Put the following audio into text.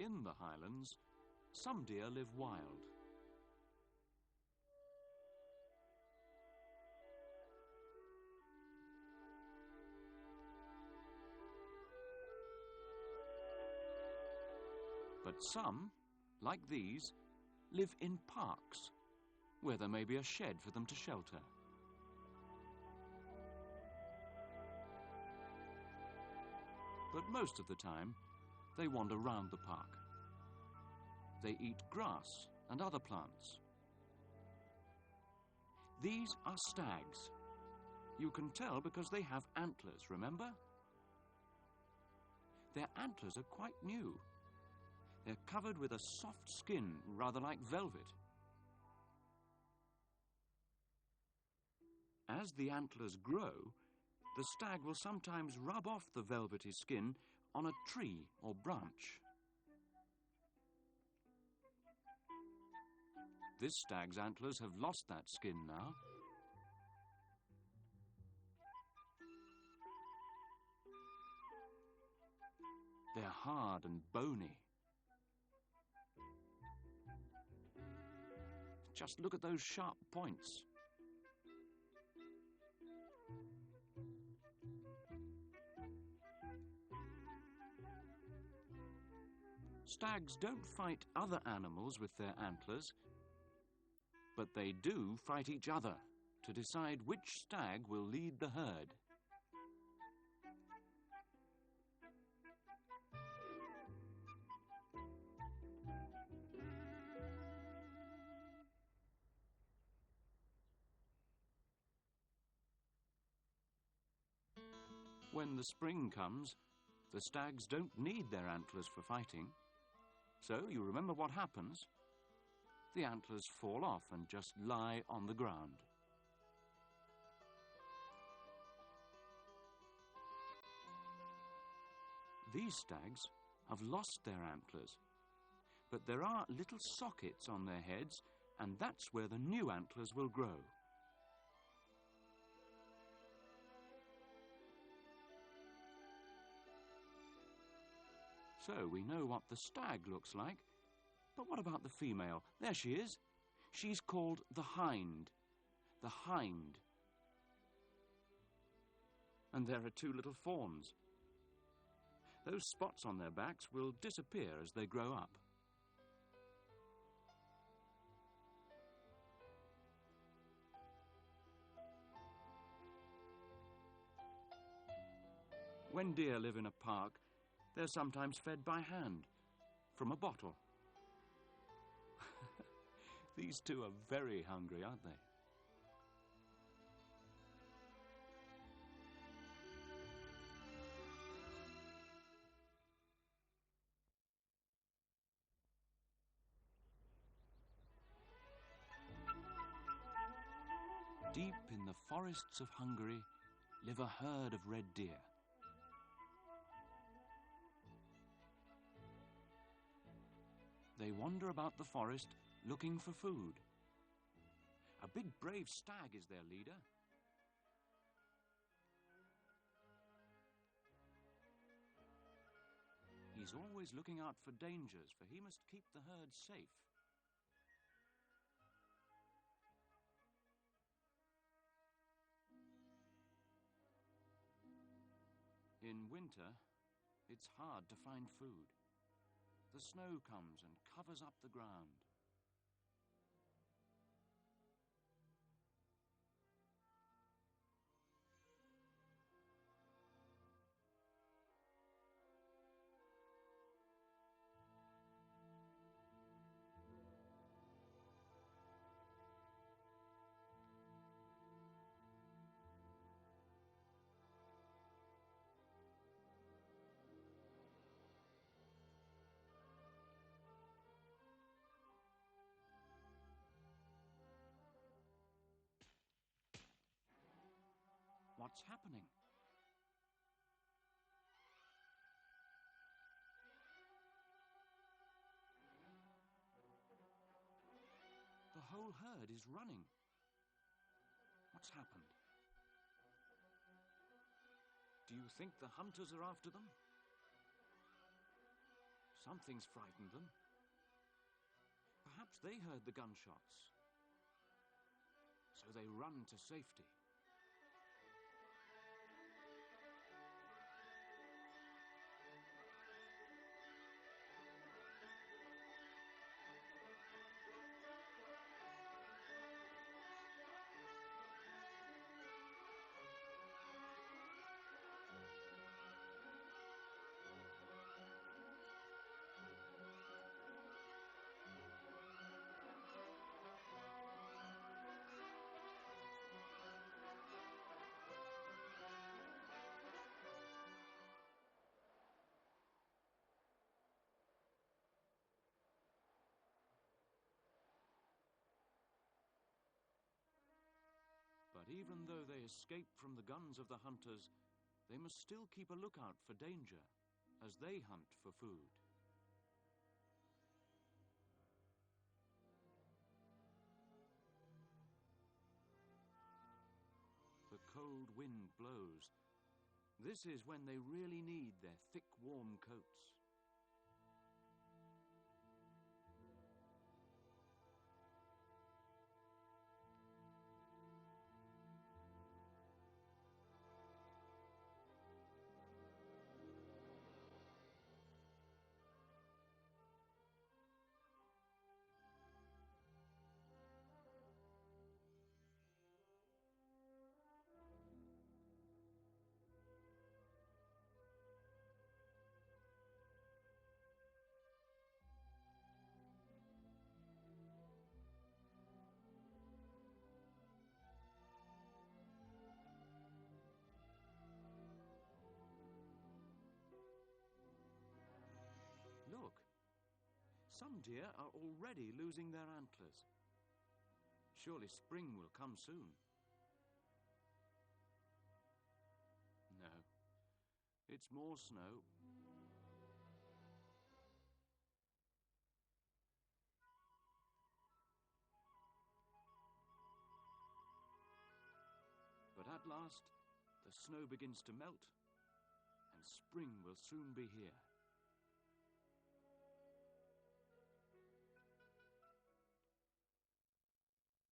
In the Highlands, some deer live wild. But some, like these, live in parks, where there may be a shed for them to shelter. But most of the time, they wander round the park. They eat grass and other plants. These are stags. You can tell because they have antlers, remember? Their antlers are quite new. They're covered with a soft skin, rather like velvet. As the antlers grow, the stag will sometimes rub off the velvety skin on a tree or branch. This stag's antlers have lost that skin now. They're hard and bony. Just look at those sharp points. Stags don't fight other animals with their antlers, but they do fight each other to decide which stag will lead the herd. When the spring comes, the stags don't need their antlers for fighting. So you remember what happens? The antlers fall off and just lie on the ground. These stags have lost their antlers, but there are little sockets on their heads, and that's where the new antlers will grow. So we know what the stag looks like, but what about the female? There she is. She's called the hind. The hind. And there are two little fawns. Those spots on their backs will disappear as they grow up. When deer live in a park, they're sometimes fed by hand, from a bottle. These two are very hungry, aren't they? Deep in the forests of Hungary live a herd of red deer. They wander about the forest looking for food. A big brave stag is their leader. He's always looking out for dangers, for he must keep the herd safe. In winter, it's hard to find food. The snow comes and covers up the ground. What's happening? The whole herd is running. What's happened? Do you think the hunters are after them? Something's frightened them. Perhaps they heard the gunshots. So they run to safety. But even though they escape from the guns of the hunters, they must still keep a lookout for danger as they hunt for food. The cold wind blows. This is when they really need their thick, warm coats. Look, some deer are already losing their antlers. Surely spring will come soon. No, it's more snow. But at last, the snow begins to melt, and spring will soon be here.